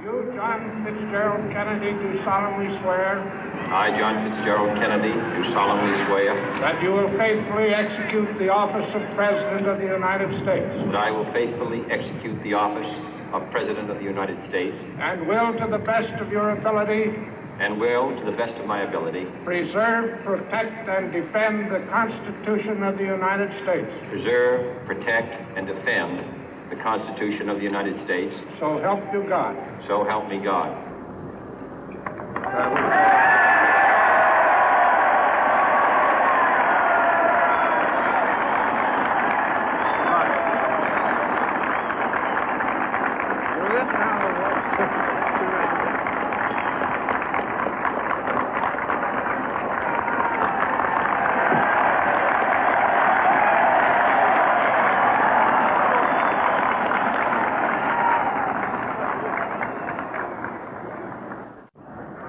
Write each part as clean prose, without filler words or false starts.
You, John Fitzgerald Kennedy, do solemnly swear. I, John Fitzgerald Kennedy, do solemnly swear. That you will faithfully execute the office of President of the United States. That I will faithfully execute the office of President of the United States. And will, to the best of your ability. And will, to the best of my ability. Preserve, protect, and defend the Constitution of the United States. Preserve, protect, and defend the Constitution of the United States. So help you God. So help me God.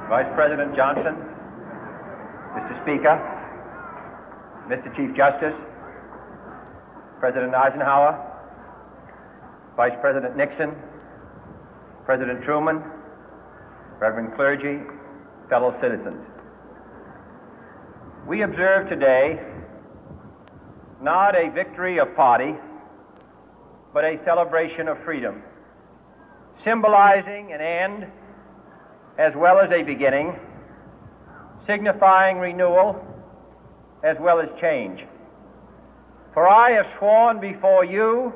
Vice President Johnson, Mr. Speaker, Mr. Chief Justice, President Eisenhower, Vice President Nixon, President Truman, Reverend clergy, fellow citizens. We observe today not a victory of party, but a celebration of freedom, symbolizing an end as well as a beginning, signifying renewal as well as change. For I have sworn before you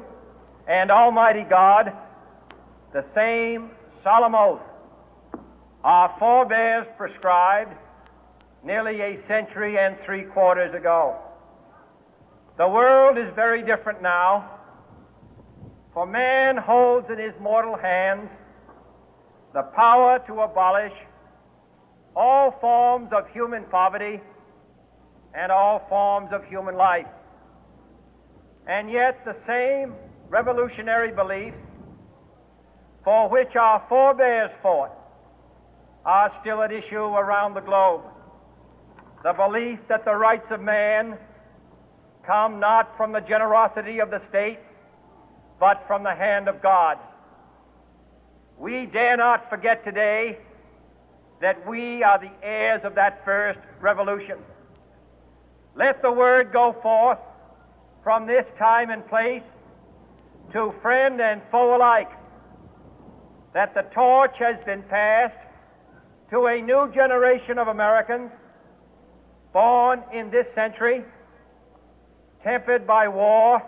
and Almighty God the same solemn oath our forebears prescribed nearly a century and 3/4 ago. The world is very different now, for man holds in his mortal hands the power to abolish all forms of human poverty and all forms of human life. And yet the same revolutionary beliefs for which our forebears fought are still at issue around the globe. The belief that the rights of man come not from the generosity of the state, but from the hand of God. We dare not forget today that we are the heirs of that first revolution. Let the word go forth from this time and place to friend and foe alike that the torch has been passed to a new generation of Americans born in this century, tempered by war,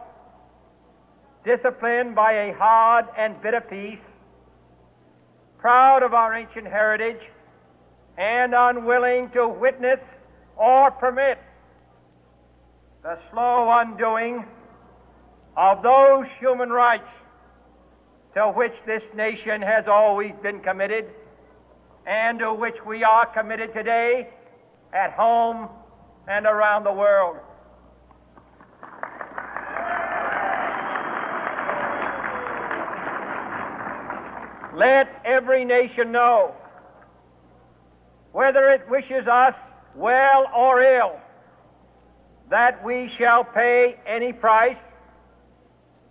disciplined by a hard and bitter peace, proud of our ancient heritage, and unwilling to witness or permit the slow undoing of those human rights to which this nation has always been committed and to which we are committed today at home and around the world. Let every nation know, whether it wishes us well or ill, that we shall pay any price,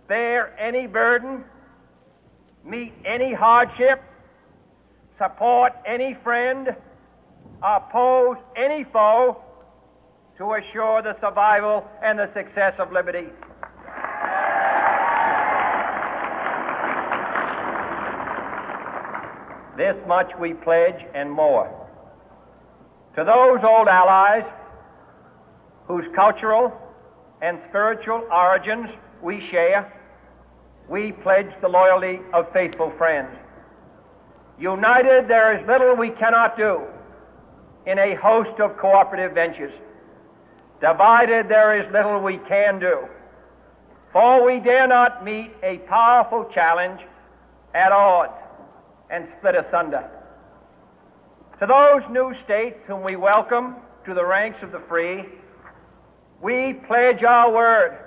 bear any burden, meet any hardship, support any friend, oppose any foe to assure the survival and the success of liberty. This much we pledge and more. To those old allies whose cultural and spiritual origins we share, we pledge the loyalty of faithful friends. United, there is little we cannot do in a host of cooperative ventures. Divided, there is little we can do, for we dare not meet a powerful challenge at odds and split asunder. To those new states whom we welcome to the ranks of the free, we pledge our word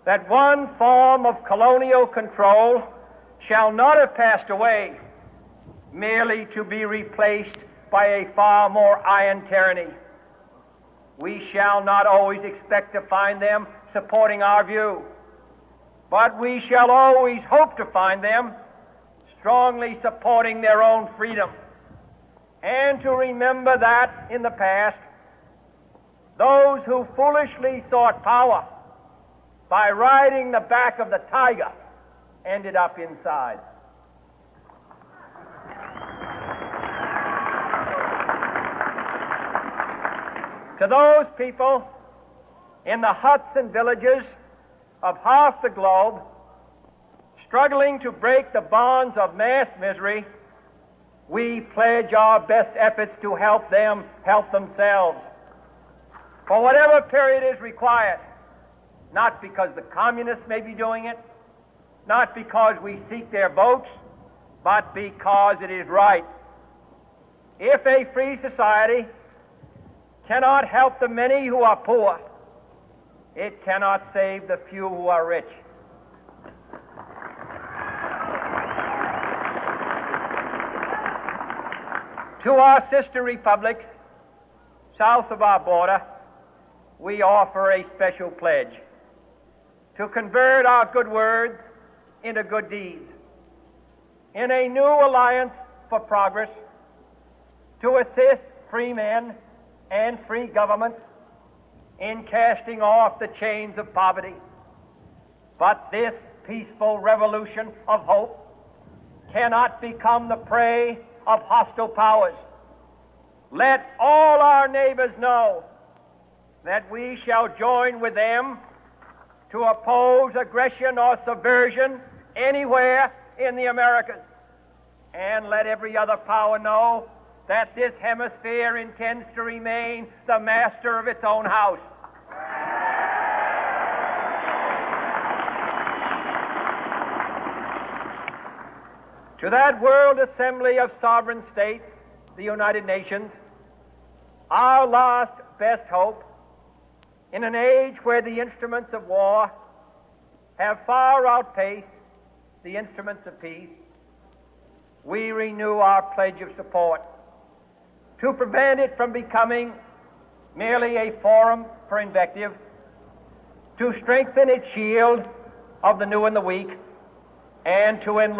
that one form of colonial control shall not have passed away, merely to be replaced by a far more iron tyranny. We shall not always expect to find them supporting our view, but we shall always hope to find them strongly supporting their own freedom, and to remember that in the past, those who foolishly sought power by riding the back of the tiger ended up inside. To those people in the huts and villages of half the globe struggling to break the bonds of mass misery, we pledge our best efforts to help them help themselves for whatever period is required, not because the communists may be doing it, not because we seek their votes, but because it is right. If a free society cannot help the many who are poor, it cannot save the few who are rich. To our sister republics south of our border, we offer a special pledge to convert our good words into good deeds, in a new alliance for progress, to assist free men and free governments in casting off the chains of poverty. But this peaceful revolution of hope cannot become the prey of hostile powers. Let all our neighbors know that we shall join with them to oppose aggression or subversion anywhere in the Americas. And let every other power know that this hemisphere intends to remain the master of its own house. To that World Assembly of Sovereign States, the United Nations, our last best hope, in an age where the instruments of war have far outpaced the instruments of peace, we renew our pledge of support to prevent it from becoming merely a forum for invective, to strengthen its shield of the new and the weak, and to enlarge